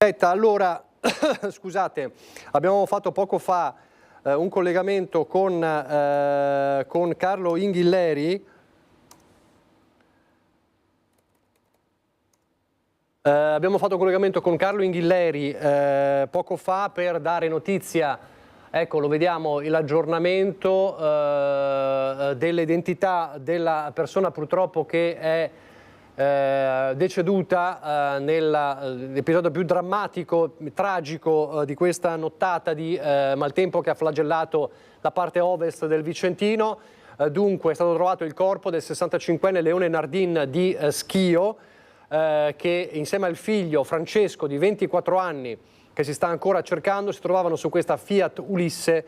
Allora, scusate, abbiamo fatto poco fa un collegamento con Carlo Inghilleri. Abbiamo fatto un collegamento con Carlo Inghilleri poco fa per dare notizia, ecco lo vediamo, l'aggiornamento dell'identità della persona purtroppo che è deceduta nell'episodio più drammatico, tragico di questa nottata di maltempo che ha flagellato la parte ovest del Vicentino. Dunque è stato trovato il corpo del 65enne Leone Nardin di Schio, che insieme al figlio Francesco di 24 anni che si sta ancora cercando si trovavano su questa Fiat Ulisse,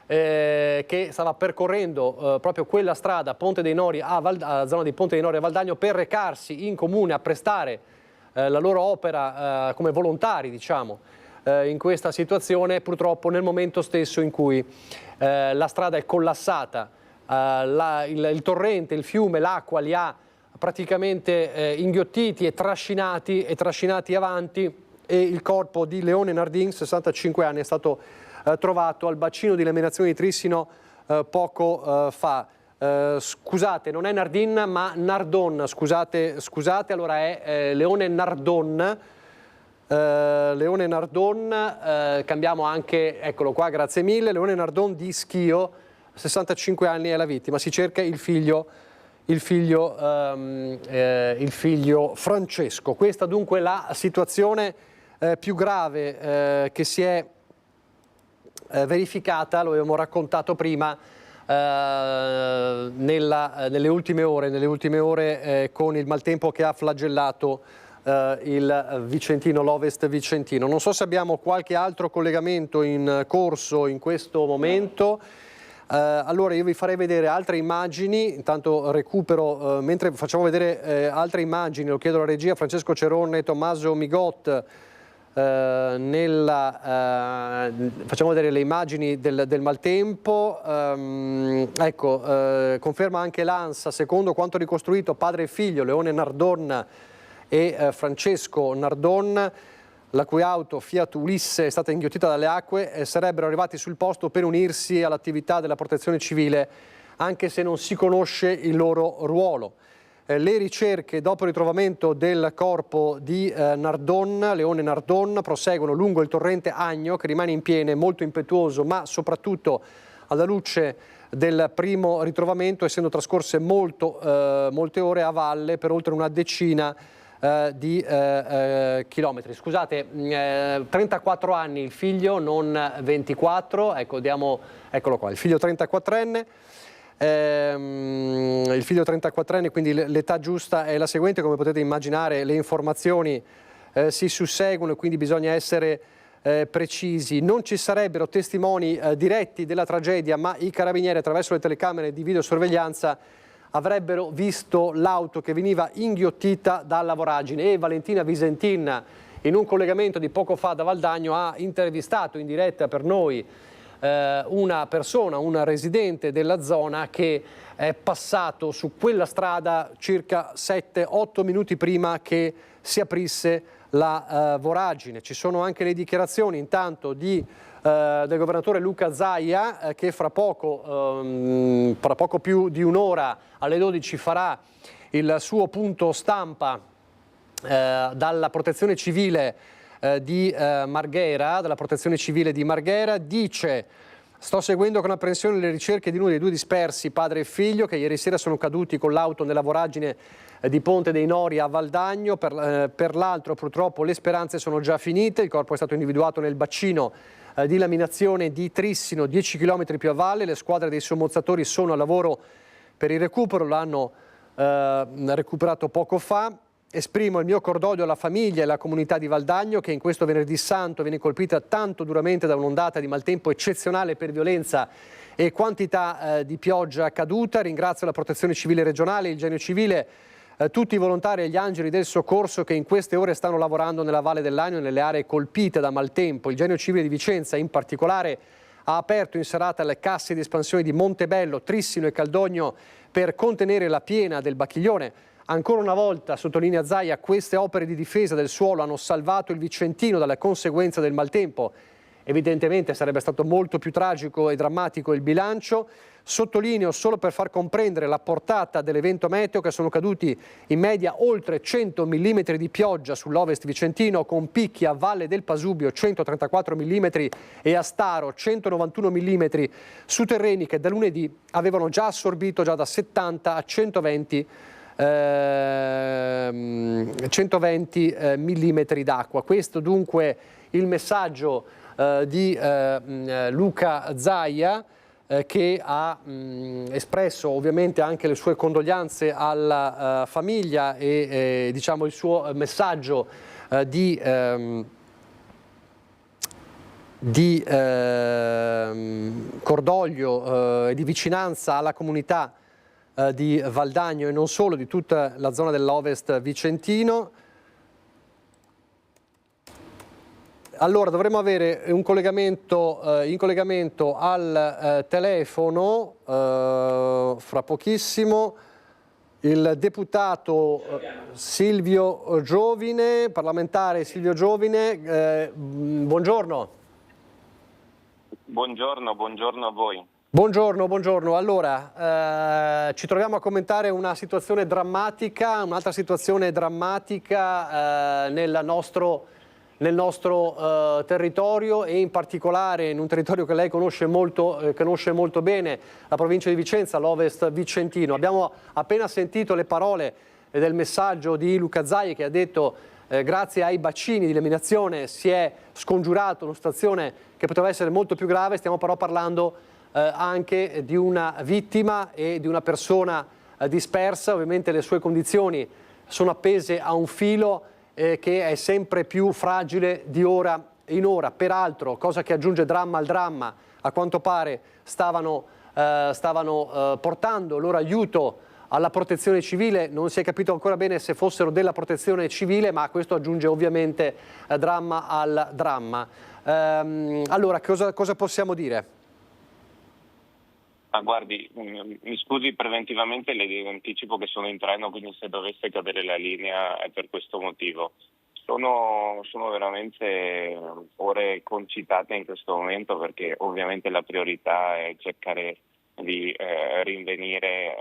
che stava percorrendo proprio quella strada Ponte dei Nori a zona di Ponte dei Nori a Valdagno per recarsi in comune a prestare la loro opera come volontari, diciamo, in questa situazione. Purtroppo nel momento stesso in cui la strada è collassata, il torrente, il fiume, l'acqua li ha praticamente inghiottiti e trascinati avanti, e il corpo di Leone Nardin, 65 anni, è stato trovato al bacino di eliminazione di Trissino poco fa. Scusate, non è Nardin ma Nardon, scusate, allora è Leone Nardon. Cambiamo anche, eccolo qua, grazie mille, Leone Nardon di Schio, 65 anni è la vittima, si cerca il figlio Francesco. Questa dunque la situazione più grave che si è verificata, lo abbiamo raccontato prima, nelle ultime ore con il maltempo che ha flagellato il Vicentino, l'Ovest Vicentino. Non so se abbiamo qualche altro collegamento in corso in questo momento. Allora io vi farei vedere altre immagini, intanto recupero, mentre facciamo vedere altre immagini, lo chiedo alla regia, Francesco Cerone e Tommaso Migot, facciamo vedere le immagini del maltempo. Ecco, conferma anche l'ANSA, secondo quanto ricostruito padre e figlio Leone Nardon e Francesco Nardon, la cui auto Fiat Ulisse è stata inghiottita dalle acque, sarebbero arrivati sul posto per unirsi all'attività della protezione civile, anche se non si conosce il loro ruolo. Le ricerche dopo il ritrovamento del corpo di Leone Nardon, proseguono lungo il torrente Agno, che rimane in piena, molto impetuoso, ma soprattutto alla luce del primo ritrovamento, essendo trascorse molte ore a valle per oltre una decina di chilometri. Scusate, 34 anni il figlio, non 24, ecco, eccolo qua, il figlio 34enne. Il figlio 34enne, quindi l'età giusta è la seguente. Come potete immaginare, le informazioni si susseguono, quindi bisogna essere precisi. Non ci sarebbero testimoni diretti della tragedia, ma i carabinieri attraverso le telecamere di videosorveglianza avrebbero visto l'auto che veniva inghiottita dalla voragine, e Valentina Visentin in un collegamento di poco fa da Valdagno ha intervistato in diretta per noi una persona, un residente della zona, che è passato su quella strada circa 7-8 minuti prima che si aprisse la voragine. Ci sono anche le dichiarazioni intanto del governatore Luca Zaia, che fra poco più di un'ora, alle 12, farà il suo punto stampa dalla protezione civile di Marghera, dice: sto seguendo con apprensione le ricerche di uno dei due dispersi, padre e figlio, che ieri sera sono caduti con l'auto nella voragine di Ponte dei Nori a Valdagno. Per l'altro purtroppo le speranze sono già finite, il corpo è stato individuato nel bacino di laminazione di Trissino, 10 km più a valle. Le squadre dei sommozzatori sono a lavoro per il recupero, l'hanno recuperato poco fa. Esprimo il mio cordoglio alla famiglia e alla comunità di Valdagno, che in questo venerdì santo viene colpita tanto duramente da un'ondata di maltempo eccezionale per violenza e quantità di pioggia caduta. Ringrazio la protezione civile regionale, il genio civile, tutti i volontari e gli angeli del soccorso che in queste ore stanno lavorando nella Valle dell'Agno e nelle aree colpite da maltempo. Il genio civile di Vicenza in particolare ha aperto in serata le casse di espansione di Montebello, Trissino e Caldogno per contenere la piena del Bacchiglione, Ancora una volta, sottolinea Zaia, queste opere di difesa del suolo hanno salvato il Vicentino dalle conseguenze del maltempo. Evidentemente sarebbe stato molto più tragico e drammatico il bilancio. Sottolineo, solo per far comprendere la portata dell'evento meteo, che sono caduti in media oltre 100 mm di pioggia sull'ovest vicentino, con picchi a Valle del Pasubio 134 mm e a Staro 191 mm, su terreni che da lunedì avevano già assorbito già da 70 a 120 mm d'acqua. Questo dunque il messaggio di Luca Zaia, che ha espresso ovviamente anche le sue condoglianze alla famiglia e diciamo il suo messaggio di cordoglio e di vicinanza alla comunità di Valdagno e non solo, di tutta la zona dell'Ovest vicentino. Allora dovremmo avere un collegamento in collegamento al telefono fra pochissimo il deputato Silvio Giovine, parlamentare Silvio Giovine. Buongiorno. Buongiorno a voi. Buongiorno. Allora, ci troviamo a commentare una situazione drammatica, un'altra situazione drammatica nel nostro territorio e in particolare in un territorio che lei conosce molto bene, la provincia di Vicenza, l'Ovest vicentino. Abbiamo appena sentito le parole del messaggio di Luca Zaia, che ha detto grazie ai bacini di eliminazione si è scongiurato una situazione che poteva essere molto più grave. Stiamo però parlando anche di una vittima e di una persona dispersa. Ovviamente le sue condizioni sono appese a un filo che è sempre più fragile di ora in ora. Peraltro, cosa che aggiunge dramma al dramma, a quanto pare stavano portando loro aiuto alla protezione civile. Non si è capito ancora bene se fossero della protezione civile, ma questo aggiunge ovviamente dramma al dramma. Allora, cosa possiamo dire? Guardi, mi scusi preventivamente, le anticipo che sono in treno, quindi se dovesse cadere la linea è per questo motivo. Sono veramente ore concitate in questo momento, perché ovviamente la priorità è cercare di rinvenire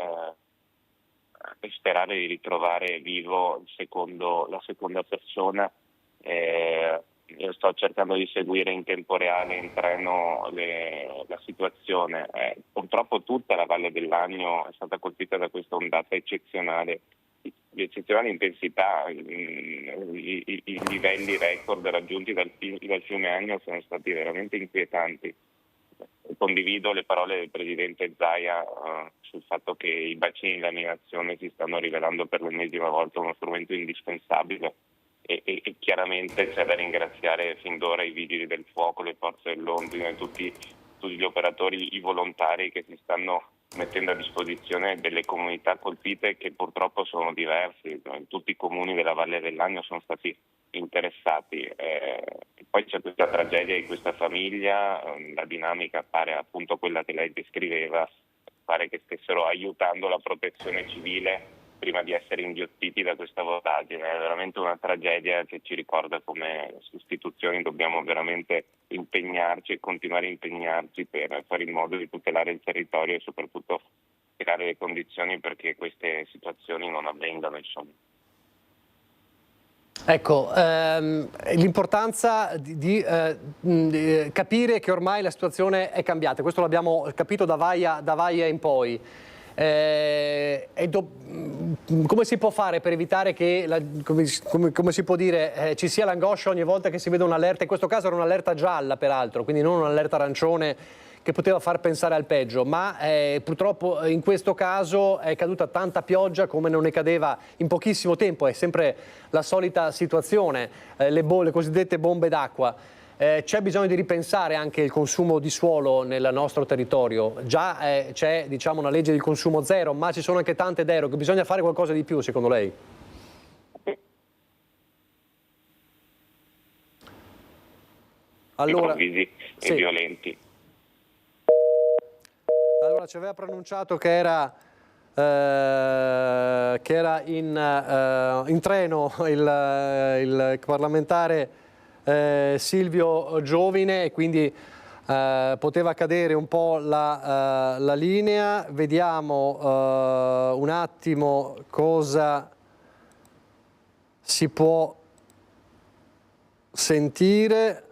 e sperare di ritrovare vivo la seconda persona. Io sto cercando di seguire in tempo reale in treno la situazione. Purtroppo tutta la Valle del Lagno è stata colpita da questa ondata eccezionale, di eccezionale intensità. I livelli record raggiunti dal fiume Agno sono stati veramente inquietanti. Condivido le parole del presidente Zaia sul fatto che i bacini di laminazione si stanno rivelando per l'ennesima volta uno strumento indispensabile. E chiaramente c'è da ringraziare fin d'ora i vigili del fuoco, le forze dell'ordine, tutti gli operatori, i volontari che si stanno mettendo a disposizione delle comunità colpite, che purtroppo sono diversi. Tutti i comuni della Valle del Lagno sono stati interessati. Poi c'è questa tragedia di questa famiglia, la dinamica pare appunto quella che lei descriveva, pare che stessero aiutando la protezione civile prima di essere inghiottiti da questa voragine. È veramente una tragedia che ci ricorda come istituzioni dobbiamo veramente impegnarci e continuare a impegnarci per fare in modo di tutelare il territorio e soprattutto creare le condizioni perché queste situazioni non avvengano, insomma. Ecco, l'importanza di capire che ormai la situazione è cambiata, questo l'abbiamo capito da Vaia in poi. Come si può fare per evitare che, come si può dire, ci sia l'angoscia ogni volta che si vede un'allerta? In questo caso era un'allerta gialla peraltro, quindi non un'allerta arancione che poteva far pensare al peggio, ma purtroppo in questo caso è caduta tanta pioggia come non ne cadeva in pochissimo tempo. È sempre la solita situazione, le cosiddette bombe d'acqua. C'è bisogno di ripensare anche il consumo di suolo nel nostro territorio. Già c'è, diciamo, una legge di consumo zero, ma ci sono anche tante deroghe. Bisogna fare qualcosa di più, secondo lei? Allora, improvvisi e violenti. Allora, ci aveva pronunciato che era che era in treno il parlamentare Silvio Giovine, e quindi poteva cadere un po' la linea. Vediamo un attimo cosa si può sentire.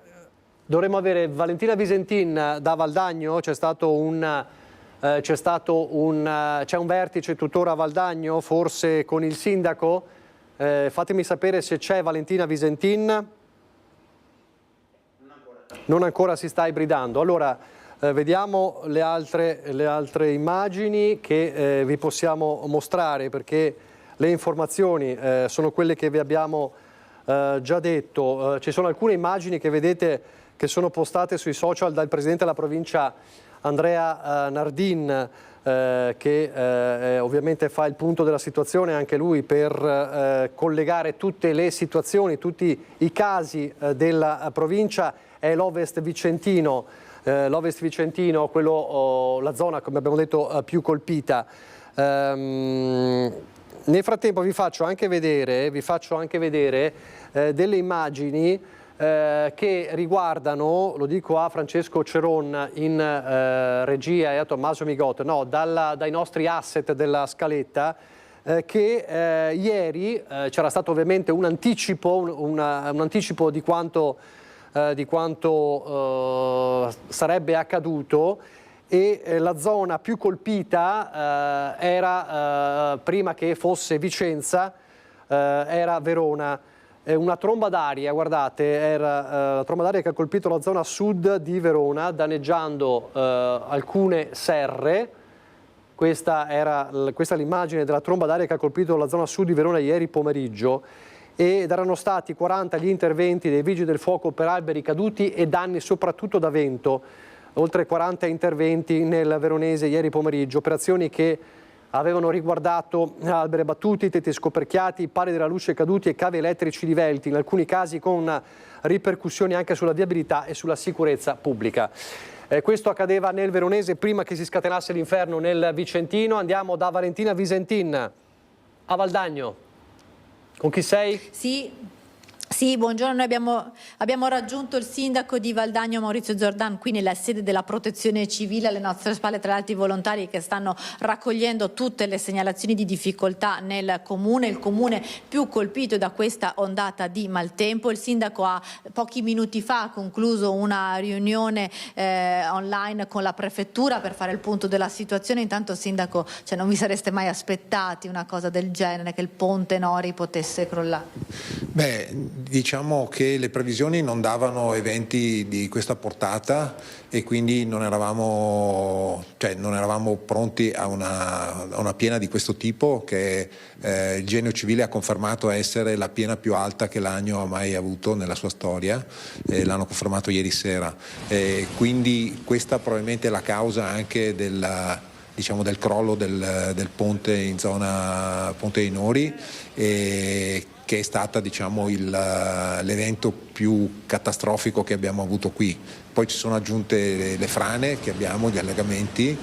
Dovremmo avere Valentina Visentin da Valdagno. C'è un vertice tuttora a Valdagno, forse con il sindaco. Fatemi sapere se c'è Valentina Visentin. Non ancora, si sta ibridando. Allora, vediamo le altre immagini che vi possiamo mostrare, perché le informazioni sono quelle che vi abbiamo già detto. Ci sono alcune immagini che vedete che sono postate sui social dal presidente della provincia Andrea Nardin, che ovviamente fa il punto della situazione anche lui per collegare tutte le situazioni, tutti i casi della provincia. È l'Ovest Vicentino, la zona, come abbiamo detto, più colpita. Nel frattempo vi faccio anche vedere delle immagini che riguardano, lo dico a Francesco Ceron in regia e a Tommaso Migot, dai nostri asset della scaletta, che ieri c'era stato ovviamente un anticipo di quanto sarebbe accaduto, e la zona più colpita era, prima che fosse Vicenza, era Verona. Una tromba d'aria, guardate, era la tromba d'aria che ha colpito la zona sud di Verona, danneggiando alcune serre. Questa è l'immagine della tromba d'aria che ha colpito la zona sud di Verona ieri pomeriggio, ed erano stati 40 gli interventi dei vigili del fuoco per alberi caduti e danni soprattutto da vento. Oltre 40 interventi nel veronese ieri pomeriggio, operazioni che avevano riguardato alberi abbattuti, tetti scoperchiati, pali della luce caduti e cavi elettrici divelti, in alcuni casi con ripercussioni anche sulla viabilità e sulla sicurezza pubblica. Questo accadeva nel veronese prima che si scatenasse l'inferno nel Vicentino. Andiamo da Valentina Visentin a Valdagno. Con chi sei? Sì, buongiorno. Noi abbiamo raggiunto il sindaco di Valdagno, Maurizio Zordan, qui nella sede della Protezione Civile, alle nostre spalle tra l'altro i volontari che stanno raccogliendo tutte le segnalazioni di difficoltà nel comune, il comune più colpito da questa ondata di maltempo. Il sindaco pochi minuti fa ha concluso una riunione online con la prefettura per fare il punto della situazione. Intanto, sindaco, non vi sareste mai aspettati una cosa del genere, che il ponte Nori potesse crollare? Diciamo che le previsioni non davano eventi di questa portata e quindi non eravamo pronti a una piena di questo tipo, che il Genio Civile ha confermato essere la piena più alta che l'Agno ha mai avuto nella sua storia, l'hanno confermato ieri sera, quindi questa probabilmente è la causa anche del crollo del ponte in zona Ponte dei Nori, che è stata l'evento più catastrofico che abbiamo avuto qui. Poi ci sono aggiunte le frane che abbiamo, gli allagamenti,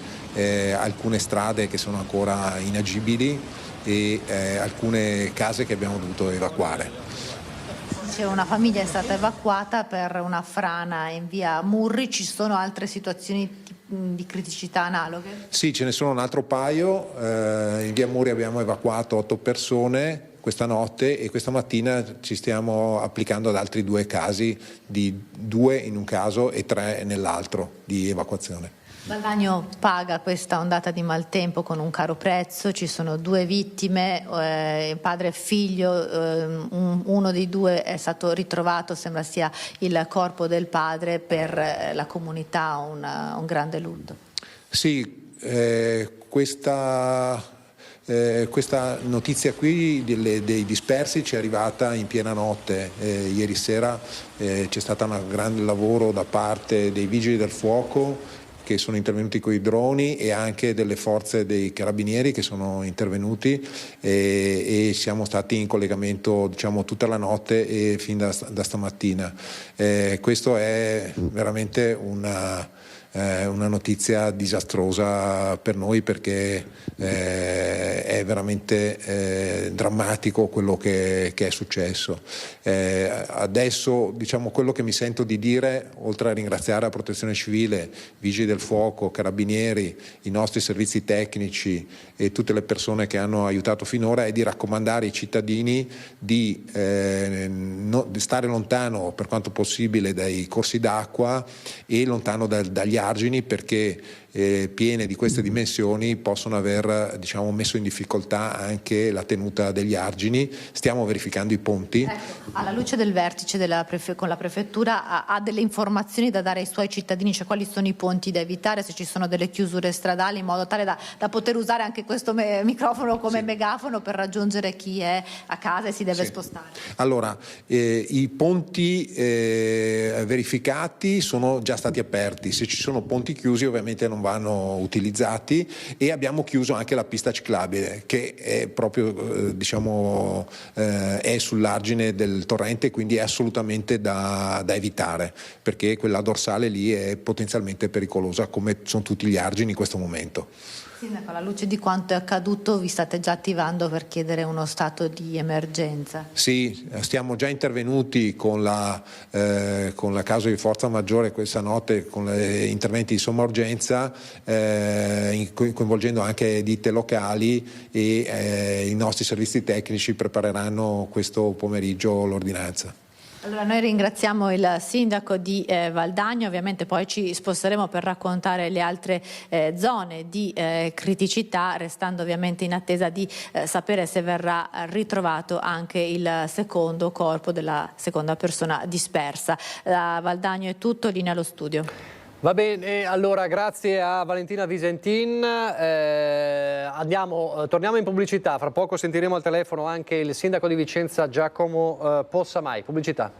alcune strade che sono ancora inagibili e alcune case che abbiamo dovuto evacuare. Una famiglia è stata evacuata per una frana in via Murri. Ci sono altre situazioni di criticità analoghe? Sì, ce ne sono un altro paio. In via Murri abbiamo evacuato 8 persone questa notte e questa mattina ci stiamo applicando ad altri 2 casi, di 2 in un caso e 3 nell'altro di evacuazione. Valdagno paga questa ondata di maltempo con un caro prezzo, ci sono 2 vittime, padre e figlio, uno dei 2 è stato ritrovato, sembra sia il corpo del padre. Per la comunità un grande lutto. Sì, questa notizia qui dei dispersi ci è arrivata in piena notte. Ieri sera c'è stato un grande lavoro da parte dei vigili del fuoco che sono intervenuti con i droni e anche delle forze dei carabinieri che sono intervenuti, e siamo stati in collegamento tutta la notte e fin da stamattina. Questo è veramente una notizia disastrosa per noi, perché è veramente drammatico quello che è successo. Adesso, diciamo, quello che mi sento di dire, oltre a ringraziare la Protezione Civile, Vigili del Fuoco, Carabinieri, i nostri servizi tecnici e tutte le persone che hanno aiutato finora, è di raccomandare ai cittadini di stare lontano per quanto possibile dai corsi d'acqua e lontano dagli argini, perché piene di queste dimensioni possono aver, diciamo, messo in difficoltà anche la tenuta degli argini. Stiamo verificando i ponti. Ecco, alla luce del vertice con la prefettura, ha delle informazioni da dare ai suoi cittadini, cioè quali sono i ponti da evitare, se ci sono delle chiusure stradali, in modo tale da poter usare anche questo microfono come megafono per raggiungere chi è a casa e si deve spostare? Allora, i ponti verificati sono già stati aperti. Se ci sono ponti chiusi, ovviamente non vanno utilizzati, e abbiamo chiuso anche la pista ciclabile, che è proprio è sull'argine del torrente, quindi è assolutamente da evitare, perché quella dorsale lì è potenzialmente pericolosa, come sono tutti gli argini in questo momento. Sindaco, alla luce di quanto è accaduto, vi state già attivando per chiedere uno stato di emergenza? Sì, stiamo già intervenuti con la causa di forza maggiore questa notte, con interventi di somma urgenza, coinvolgendo anche ditte locali, e i nostri servizi tecnici prepareranno questo pomeriggio l'ordinanza. Allora, noi ringraziamo il sindaco di Valdagno, ovviamente poi ci sposteremo per raccontare le altre zone di criticità, restando ovviamente in attesa di sapere se verrà ritrovato anche il secondo corpo della seconda persona dispersa. Da Valdagno è tutto, linea allo studio. Va bene, allora grazie a Valentina Visentin. Torniamo in pubblicità, fra poco sentiremo al telefono anche il sindaco di Vicenza Giacomo Possamai. Pubblicità.